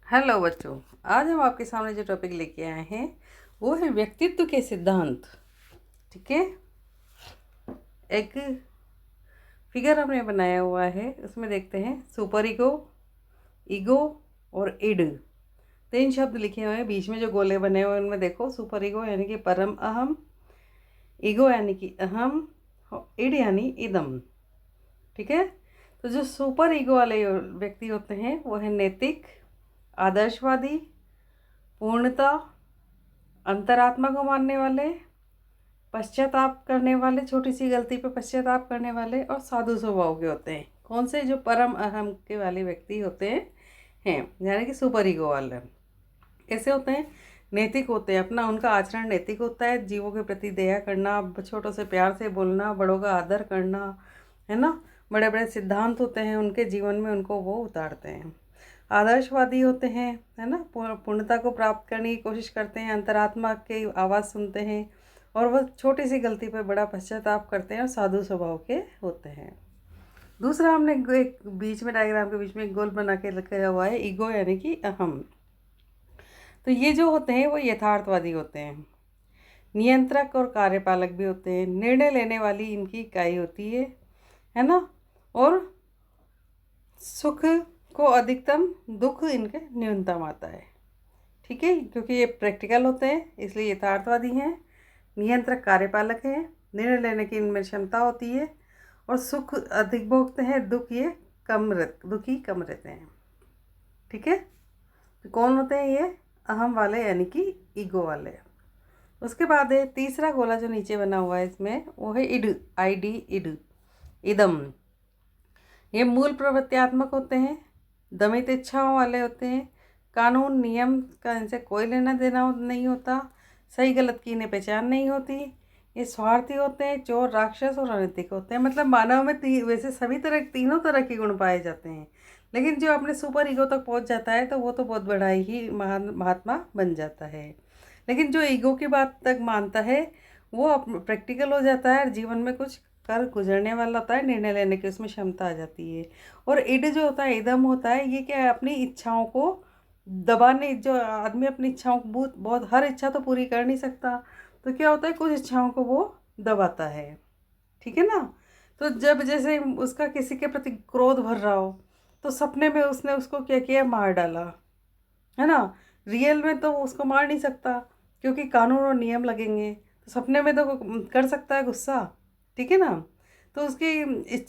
Hello बच्चों, आज हम आपके सामने जो टॉपिक लेके आए हैं वो है व्यक्तित्व के सिद्धांत। ठीक है, एक फिगर हमने बनाया हुआ है, उसमें देखते हैं सुपर ईगो, ईगो और इड, तीन शब्द लिखे हुए हैं। बीच में जो गोले बने हुए हैं उनमें देखो, सुपर ईगो यानी कि परम अहम, ईगो यानी कि अहम, इड यानी इदम। ठीक है, तो जो सुपर ईगो वाले व्यक्ति होते हैं वो है नैतिक, आदर्शवादी, पूर्णता, अंतरात्मा को मानने वाले, पश्चाताप करने वाले, छोटी सी गलती पे पश्चाताप करने वाले, और साधु स्वभाव के होते हैं। कौन से? जो परम अहम के वाले व्यक्ति होते हैं यानी कि सुपर ईगो वाले। कैसे होते हैं? नैतिक होते हैं, अपना उनका आचरण नैतिक होता है, जीवों के प्रति दया करना, छोटों से प्यार से बोलना, बड़ों का आदर करना, है ना। बड़े बड़े सिद्धांत होते हैं उनके जीवन में, उनको वो उतारते हैं। आदर्शवादी होते हैं, है ना, पूर्णता को प्राप्त करने की कोशिश करते हैं, अंतरात्मा की आवाज़ सुनते हैं और वह छोटी सी गलती पर बड़ा पश्चाताप करते हैं और साधु स्वभाव के होते हैं। दूसरा, हमने एक बीच में डायग्राम के बीच में एक गोल बना के रखा हुआ है, ईगो यानी कि अहम। तो ये जो होते हैं वो यथार्थवादी होते हैं, नियंत्रक और कार्यपालक भी होते हैं, निर्णय लेने वाली इनकी इकाई होती है ना, और सुख को अधिकतम, दुख इनके न्यूनतम आता है। ठीक है, क्योंकि ये प्रैक्टिकल होते हैं इसलिए यथार्थवादी हैं, नियंत्रक कार्यपालक हैं, निर्णय लेने की इनमें क्षमता होती है, और सुख अधिक भोगते हैं, दुखी कम रहते हैं। ठीक है, तो कौन होते हैं ये? अहम वाले यानी कि ईगो वाले। उसके बाद है तीसरा गोला जो नीचे बना हुआ है इसमें, वो है इड, ID, इड, इदम। ये मूल प्रवृत्त्यात्मक होते हैं, दमित इच्छाओं वाले होते हैं, कानून नियम का इनसे कोई लेना देना नहीं होता, सही गलत की इन्हें पहचान नहीं होती, ये स्वार्थी होते हैं, चोर, राक्षस और अनैतिक होते हैं। मतलब मानव में वैसे सभी तीनों तरह के गुण पाए जाते हैं, लेकिन जो अपने सुपर ईगो तक पहुंच जाता है तो वो तो बहुत बड़ा ही महान महात्मा बन जाता है। लेकिन जो ईगो की बात तक मानता है वो प्रैक्टिकल हो जाता है, जीवन में कुछ कर गुजरने वाला होता है, निर्णय लेने की उसमें क्षमता आ जाती है। और इड जो होता है, इदम होता है, ये क्या है? अपनी इच्छाओं को दबाने, जो आदमी अपनी इच्छाओं को बहुत हर इच्छा तो पूरी कर नहीं सकता, तो क्या होता है, कुछ इच्छाओं को वो दबाता है। ठीक है ना। तो जब जैसे उसका किसी के प्रति क्रोध भर रहा हो तो सपने में उसने उसको क्या किया? मार डाला, है ना। रियल में तो उसको मार नहीं सकता क्योंकि कानून और नियम लगेंगे, तो सपने में तो कर सकता है गुस्सा। ठीक है ना। तो उसकी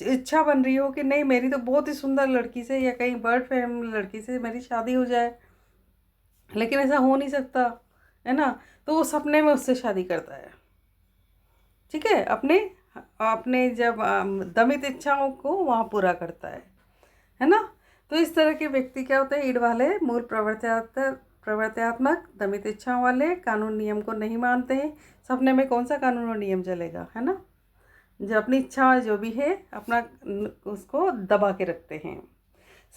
इच्छा बन रही हो कि नहीं, मेरी तो बहुत ही सुंदर लड़की से या कहीं बर्ड फैमिली लड़की से मेरी शादी हो जाए, लेकिन ऐसा हो नहीं सकता, है ना। तो वो सपने में उससे शादी करता है। ठीक है, अपने अपने जब दमित इच्छाओं को वहाँ पूरा करता है ना। तो इस तरह के व्यक्ति क्या होते हैं? ईड वाले, मूल प्रवृत्त्यात्मक, दमित इच्छाओं वाले, कानून नियम को नहीं मानते हैं। सपने में कौन सा कानून और नियम चलेगा, है ना। जो अपनी इच्छा जो भी है अपना उसको दबा के रखते हैं,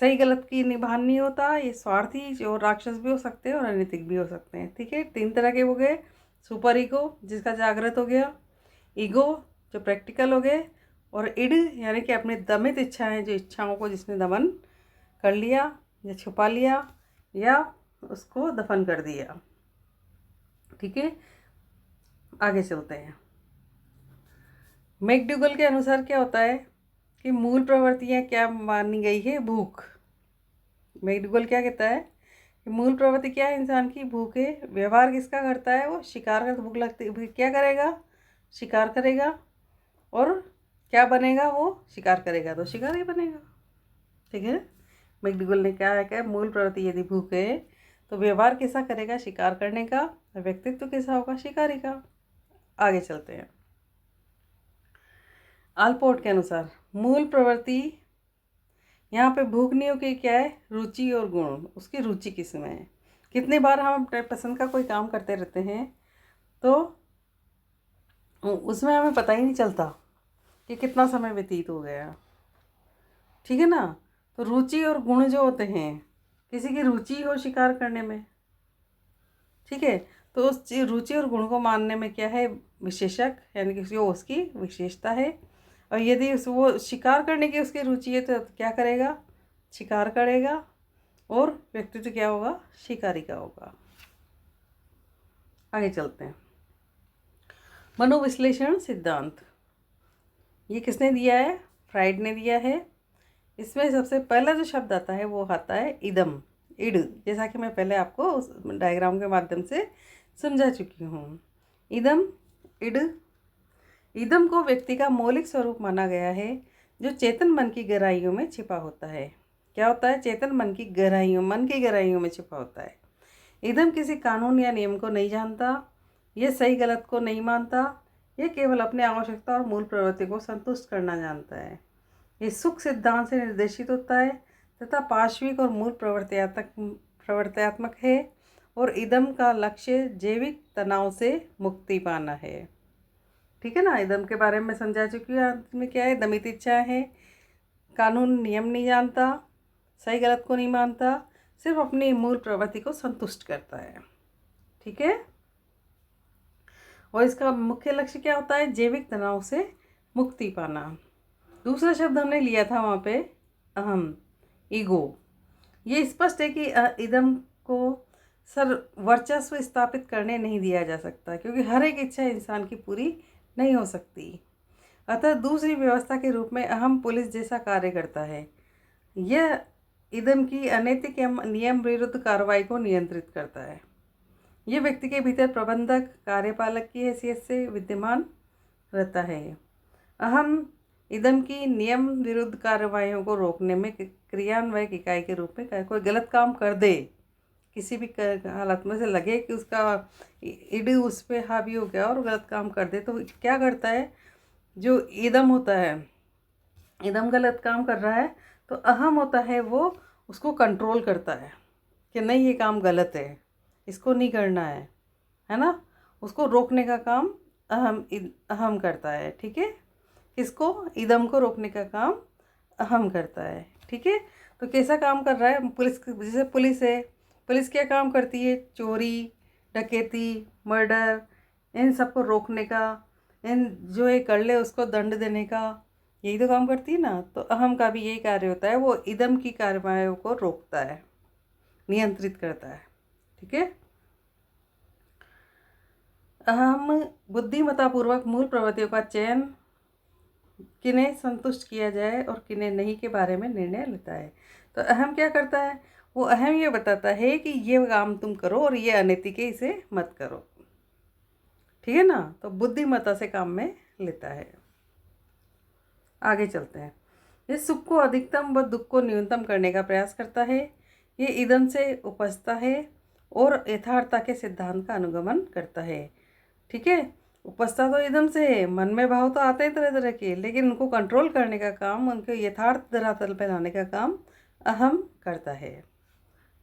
सही गलत की निभान नहीं होता। ये स्वार्थी, जो राक्षस भी हो सकते हैं और अनैतिक भी हो सकते हैं। ठीक है, तीन तरह के हो गए। सुपर ईगो जिसका जागृत हो गया, ईगो जो प्रैक्टिकल हो गए, और इड यानी कि अपनी दमित इच्छाएं, जो इच्छाओं को जिसने दमन कर लिया या छुपा लिया या उसको दफन कर दिया। ठीक है, आगे चलते हैं। मैकडूगल के अनुसार क्या होता है कि मूल प्रवृत्तियाँ क्या मानी गई है? भूख। मैकडूगल क्या कहता है कि मूल प्रवृत्ति क्या है इंसान की? भूख है। व्यवहार किसका करता है? वो शिकार का। भूख लगती, क्या करेगा? शिकार करेगा। और क्या बनेगा? वो शिकार करेगा तो शिकार ही बनेगा। ठीक है, मैकडूगल ने क्या है कि मूल प्रवृत्ति यदि भूख है तो व्यवहार कैसा करेगा? शिकार करने का। व्यक्तित्व कैसा होगा? शिकारी का। आगे चलते हैं। आलपोर्ट के अनुसार मूल प्रवृत्ति, यहाँ पे भूख नहीं हो कि क्या है? रुचि और गुण। उसकी रुचि किस में है? कितनी बार हम अपने पसंद का कोई काम करते रहते हैं तो उसमें हमें पता ही नहीं चलता कि कितना समय व्यतीत हो गया। ठीक है ना। तो रुचि और गुण जो होते हैं, किसी की रुचि हो शिकार करने में, ठीक है, तो उस रुचि और गुण को मानने में क्या है? विशेषक, यानी कि जो उसकी विशेषता है। और यदि वो शिकार करने की उसकी रुचि है तो क्या करेगा? शिकार करेगा। और व्यक्तित्व क्या होगा? शिकारी का होगा। आगे चलते हैं। मनोविश्लेषण सिद्धांत, ये किसने दिया है? फ्राइड ने दिया है। इसमें सबसे पहला जो शब्द आता है वो आता है इदम, इड, जैसा कि मैं पहले आपको उस डायग्राम के माध्यम से समझा चुकी हूँ। इदम, इड। इदम को व्यक्ति का मौलिक स्वरूप माना गया है जो चेतन मन की गहराइयों में छिपा होता है। क्या होता है? चेतन मन की गहराइयों में छिपा होता है। इदम किसी कानून या नियम को नहीं जानता, यह सही गलत को नहीं मानता, यह केवल अपने आवश्यकता और मूल प्रवृत्ति को संतुष्ट करना जानता है। ये सुख सिद्धांत से निर्देशित होता है तथा पार्श्विक और मूल प्रवर्त्यात्मक है और इदम का लक्ष्य जैविक तनाव से मुक्ति पाना है। ठीक है ना? इदम के बारे में समझा चुकी हूँ। अंत में क्या है? दमित इच्छा है, कानून नियम नहीं जानता, सही गलत को नहीं मानता, सिर्फ अपनी मूल प्रवृत्ति को संतुष्ट करता है। ठीक है? और इसका मुख्य लक्ष्य क्या होता है? जैविक तनाव से मुक्ति पाना। दूसरा शब्द हमने लिया था वहाँ पे अहम, ईगो। ये स्पष्ट है कि इदम को वर्चस्व स्थापित करने नहीं दिया जा सकता, क्योंकि हर एक इच्छा इंसान की पूरी नहीं हो सकती। अतः दूसरी व्यवस्था के रूप में अहम पुलिस जैसा कार्य करता है। यह इदम की अनैतिक नियम विरुद्ध कार्रवाई को नियंत्रित करता है। यह व्यक्ति के भीतर प्रबंधक, कार्यपालक की हैसियत से विद्यमान रहता है। अहम इदम की नियम विरुद्ध कार्रवाइयों को रोकने में क्रियान्वयक इकाई के रूप में कोई गलत काम कर दे, किसी भी हालत में से लगे कि उसका इड उस पर हावी हो गया और गलत काम कर दे, तो क्या करता है? जो इदम होता है, इदम गलत काम कर रहा है तो अहम होता है वो उसको कंट्रोल करता है कि नहीं, ये काम गलत है, इसको नहीं करना है ना? उसको रोकने का काम अहम करता है। ठीक है? इसको इदम को रोकने का काम अहम करता है। ठीक है? तो कैसा काम कर रहा है? पुलिस, जैसे पुलिस है, पुलिस क्या काम करती है? चोरी, डकैती, मर्डर, इन सबको रोकने का, इन जो ये कर ले उसको दंड देने का, यही तो काम करती है ना। तो अहम का भी यही कार्य होता है, वो इदम की कार्रवाइयों को रोकता है, नियंत्रित करता है। ठीक है? अहम बुद्धिमत्तापूर्वक मूल प्रवृत्तियों का चयन, किन्हें संतुष्ट किया जाए और किन्हें नहीं के बारे में निर्णय लेता है। तो अहम क्या करता है? वो अहम ये बताता है कि ये काम तुम करो और ये अनैतिक है, इसे मत करो। ठीक है ना? तो बुद्धिमत्ता से काम में लेता है। आगे चलते हैं। ये सुख को अधिकतम व दुख को न्यूनतम करने का प्रयास करता है। ये इदम से उपजता है और यथार्थता के सिद्धांत का अनुगमन करता है। ठीक है? उपजता तो इदम से है, मन में भाव तो आते हैं तरह तरह के, लेकिन उनको कंट्रोल करने का काम, उनके यथार्थ धरातल पर लाने का काम अहम करता है।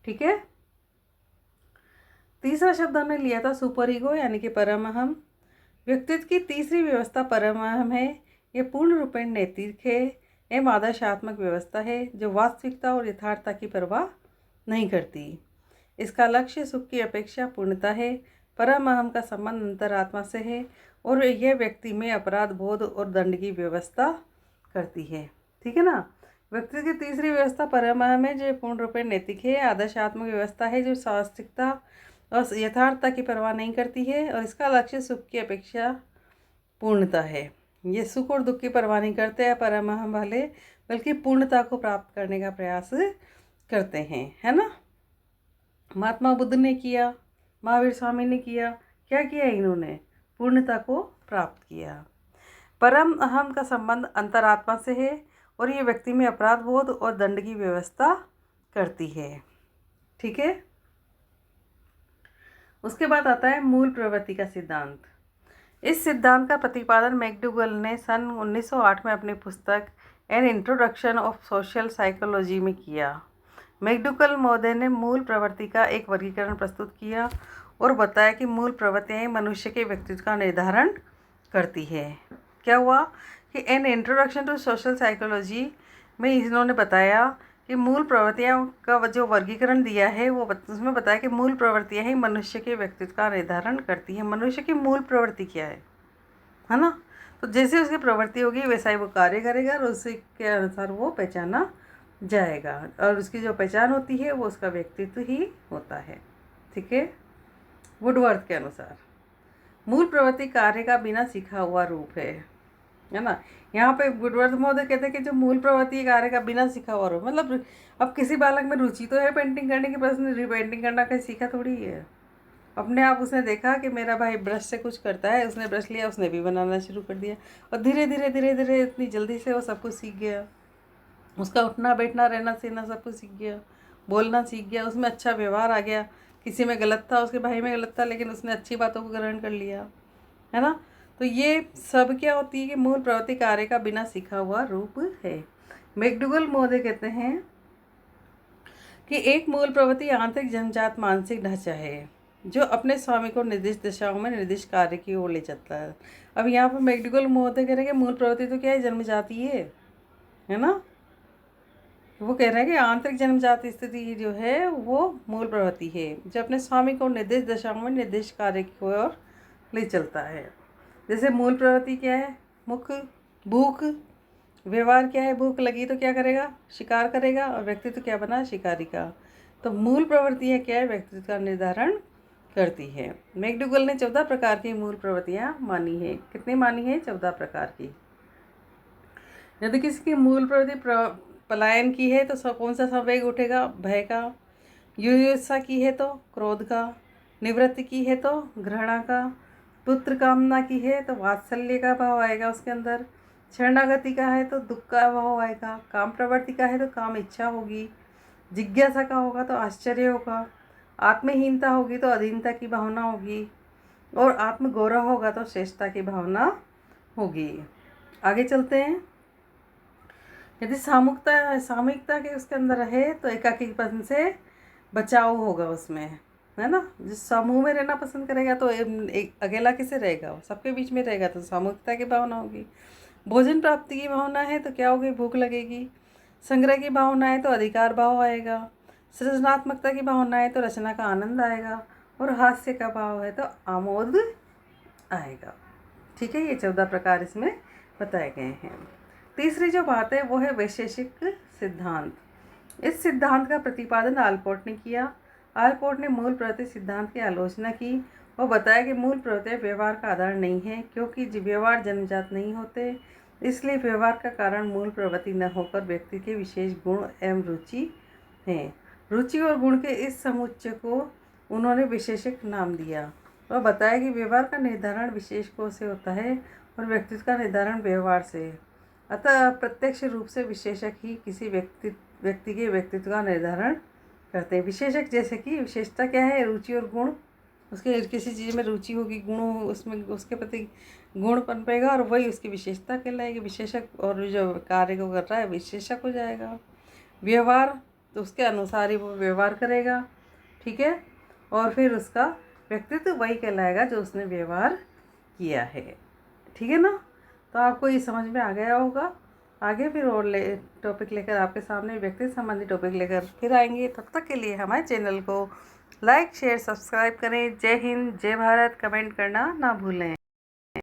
ठीक है? तीसरा शब्द हमने लिया था सुपर ईगो, यानी कि परम अहम। व्यक्तित्व की तीसरी व्यवस्था परम अहम है। ये पूर्ण रूपेण नैतिक है एवं आदर्शात्मक व्यवस्था है जो वास्तविकता और यथार्थता की परवाह नहीं करती। इसका लक्ष्य सुख की अपेक्षा पूर्णता है। परम अहम का संबंध अंतरात्मा से है और यह व्यक्ति में अपराध बोध और दंड की व्यवस्था करती है। ठीक है ना? व्यक्ति की तीसरी व्यवस्था परम अहम है जो पूर्ण रूपेण नैतिक है, आदर्शात्मक व्यवस्था है जो वास्तविकता और यथार्थता की परवाह नहीं करती है, और इसका लक्ष्य सुख की अपेक्षा पूर्णता है। ये सुख और दुख की परवाह नहीं करते हैं परम अहम वाले, बल्कि पूर्णता को प्राप्त करने का प्रयास करते हैं। है ना? महात्मा बुद्ध ने किया, महावीर स्वामी ने किया, क्या किया इन्होंने? पूर्णता को प्राप्त किया। परम अहम का संबंध अंतरात्मा से है और ये व्यक्ति में अपराध बोध और दंड की व्यवस्था करती है। ठीक है? उसके बाद आता है मूल प्रवृत्ति का सिद्धांत। इस सिद्धांत का प्रतिपादन मैकडूगल ने सन 1908 में अपनी पुस्तक an introduction of social psychology में किया। मैकडूगल महोदय ने मूल प्रवृत्ति का एक वर्गीकरण प्रस्तुत किया और बताया कि मूल प्रवृत्तियाँ मनुष्य के व्यक्तित्व का निर्धारण करती है। क्या हुआ कि an introduction to social psychology में इन्होंने बताया कि मूल प्रवृत्तियों का जो वर्गीकरण दिया है वो उसमें बताया कि मूल प्रवृत्तियाँ ही मनुष्य के व्यक्तित्व का निर्धारण करती हैं। मनुष्य की मूल प्रवृत्ति क्या है ना? तो जैसे उसकी प्रवृत्ति होगी वैसा ही वो कार्य करेगा और उसी के अनुसार वो पहचाना जाएगा और उसकी जो पहचान होती है वो उसका व्यक्तित्व ही होता है। ठीक है। वुडवर्थ के अनुसार मूल प्रवृत्ति कार्य का बिना सीखा हुआ रूप है ना। यहाँ पे वुडवर्थ महोदय कहते हैं कि जो मूल प्रवृत्ति कार्य का बिना सीखा हुआ रूप, मतलब अब किसी बालक में रुचि तो है पेंटिंग करने की, पर उसने रिपेंटिंग करना कहीं सीखा थोड़ी है। अपने आप उसने देखा कि मेरा भाई ब्रश से कुछ करता है, उसने ब्रश लिया, उसने भी बनाना शुरू कर दिया और धीरे धीरे धीरे धीरे इतनी जल्दी से वो सब कुछ सीख गया। उसका उठना बैठना रहना सहना सब कुछ सीख गया, बोलना सीख गया, उसमें अच्छा व्यवहार आ गया। किसी में गलत था, उसके भाई में गलत था, लेकिन उसने अच्छी बातों को ग्रहण कर लिया, है ना। तो ये सब क्या होती है कि मूल प्रवृत्ति कार्य का बिना सीखा हुआ रूप है। मैकडूगल महोदय कहते हैं कि एक मूल प्रवृत्ति आंतरिक जन्मजात मानसिक ढांचा है जो अपने स्वामी को निर्दिष्ट दिशाओं में निर्दिष्ट कार्य की ओर ले जाता है। अब यहाँ पर मैकडूगल महोदय कह रहे हैं कि मूल प्रवृत्ति तो क्या है, जन्मजाती है ना। वो कह रहे हैं कि आंतरिक जन्मजात स्थिति जो है वो मूल प्रवृत्ति है जो अपने स्वामी को निर्दिष्ट दशाओं में निर्दिष्ट कार्य की ओर ले चलता है। जैसे मूल प्रवृत्ति क्या है, मुख, भूख, व्यवहार क्या है, भूख लगी तो क्या करेगा, शिकार करेगा, और व्यक्तित्व क्या बना, शिकारी का। तो मूल प्रवृत्तियाँ क्या है, व्यक्तित्व का निर्धारण करती है। मैकडूगल ने 14 प्रकार की मूल प्रवृत्तियाँ मानी है। कितनी मानी है, 14 प्रकार की। यदि किसी की मूल प्रवृत्ति पलायन की है तो कौन सा संवेग उठेगा, भय का। युयुत्सा की है तो क्रोध का। निवृत्ति की है तो घृणा का। पुत्र कामना की है तो वात्सल्य का भाव आएगा उसके अंदर। शरणागति का है तो दुख का भाव आएगा। काम प्रवृत्ति का है तो काम इच्छा होगी। जिज्ञासा का होगा तो आश्चर्य होगा। आत्महीनता होगी तो अधीनता की भावना होगी। और आत्मगौरव होगा तो श्रेष्ठता की भावना होगी। आगे चलते हैं। यदि सामूहिकता के उसके अंदर है तो एकाकीपन से बचाव होगा उसमें, है ना। जिस समूह में रहना पसंद करेगा तो एक अकेला कैसे रहेगा, वो सबके बीच में रहेगा तो सामूहिकता की भावना होगी। भोजन प्राप्ति की भावना है तो क्या होगी, भूख लगेगी। संग्रह की भावना है तो अधिकार भाव आएगा। सृजनात्मकता की भावना है तो रचना का आनंद आएगा। और हास्य का भाव है तो आमोद आएगा। ठीक है, ये 14 प्रकार इसमें बताए गए हैं। तीसरी जो बात है वो है वैशेषिक सिद्धांत। इस सिद्धांत का प्रतिपादन आलपोर्ट ने किया। आलपोर्ट ने मूल प्रवृत्ति सिद्धांत की आलोचना की। वो बताया कि मूल प्रवृत्ति व्यवहार का आधार नहीं है, क्योंकि व्यवहार जन्मजात नहीं होते, इसलिए व्यवहार का कारण मूल प्रवृत्ति न होकर व्यक्ति के विशेष गुण एवं रुचि हैं। रुचि और गुण के इस समुच्चय को उन्होंने विशेषक नाम दिया। वह बताया कि व्यवहार का निर्धारण विशेषकों से होता है और व्यक्तित्व का निर्धारण व्यवहार से। अतः प्रत्यक्ष रूप से विशेषक ही किसी व्यक्ति के व्यक्तित्व का निर्धारण करते हैं। विशेषक जैसे कि विशेषता क्या है, रुचि और गुण। उसके किसी चीज़ में रुचि होगी, गुण उसमें उसके प्रति गुण पनपेगा और वही उसकी विशेषता कहलाएगी। विशेषक और जो कार्य को कर रहा है विशेषक हो जाएगा। व्यवहार तो उसके अनुसार ही वो व्यवहार करेगा, ठीक है। और फिर उसका व्यक्तित्व वही कहलाएगा जो उसने व्यवहार किया है, ठीक है ना। तो आपको ये समझ में आ गया होगा। आगे फिर और टॉपिक लेकर आपके सामने व्यक्तित्व संबंधी टॉपिक लेकर फिर आएंगे। तब तक के लिए हमारे चैनल को लाइक शेयर सब्सक्राइब करें। जय हिंद, जय भारत। कमेंट करना ना भूलें।